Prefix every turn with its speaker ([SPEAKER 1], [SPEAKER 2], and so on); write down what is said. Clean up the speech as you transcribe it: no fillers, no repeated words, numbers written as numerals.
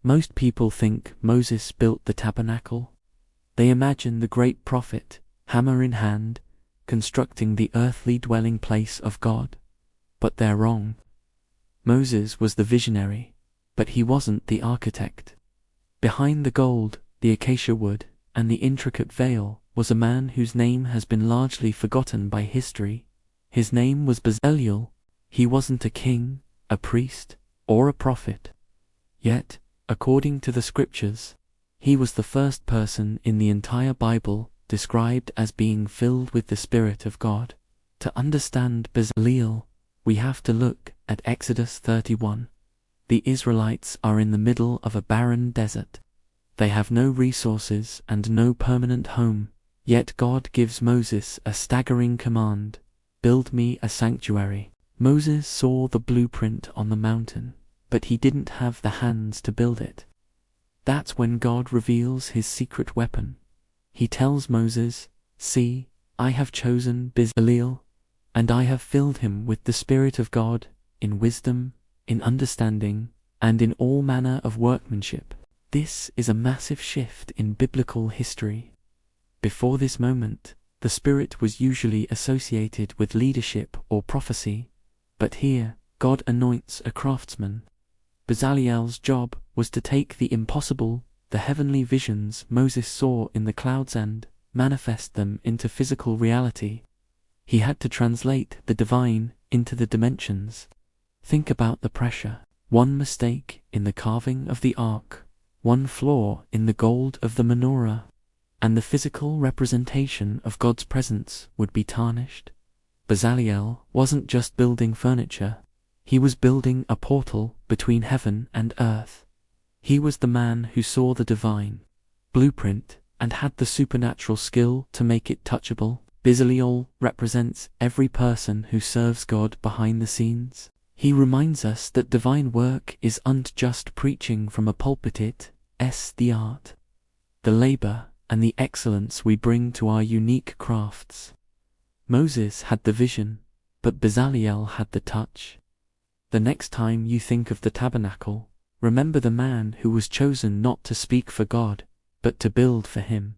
[SPEAKER 1] Most people think Moses built the tabernacle. They imagine the great prophet, hammer in hand, constructing the earthly dwelling place of God. But they're wrong. Moses was the visionary, but he wasn't the architect. Behind the gold, the acacia wood, and the intricate veil was a man whose name has been largely forgotten by history. His name was Bezaleel. He wasn't a king, a priest, or a prophet. Yet, according to the scriptures, he was the first person in the entire Bible described as being filled with the Spirit of God. To understand Bezaleel, we have to look at Exodus 31. The Israelites are in the middle of a barren desert. They have no resources and no permanent home, yet God gives Moses a staggering command: build me a sanctuary. Moses saw the blueprint on the mountain, but he didn't have the hands to build it. That's when God reveals his secret weapon. He tells Moses, "See, I have chosen Bezaleel, and I have filled him with the Spirit of God, in wisdom, in understanding, and in all manner of workmanship." This is a massive shift in biblical history. Before this moment, the Spirit was usually associated with leadership or prophecy, but here, God anoints a craftsman. Bezaleel's job was to take the impossible, the heavenly visions Moses saw in the clouds, and manifest them into physical reality. He had to translate the divine into the dimensions. Think about the pressure. One mistake in the carving of the ark, one flaw in the gold of the menorah, and the physical representation of God's presence would be tarnished. Bezaleel wasn't just building furniture, he was building a portal between heaven and earth. He was the man who saw the divine blueprint and had the supernatural skill to make it touchable. Bezaleel represents every person who serves God behind the scenes. He reminds us that divine work isn't just preaching from a pulpit, it's the art, the labor, and the excellence we bring to our unique crafts. Moses had the vision, but Bezaleel had the touch. The next time you think of the tabernacle, remember the man who was chosen not to speak for God, but to build for him.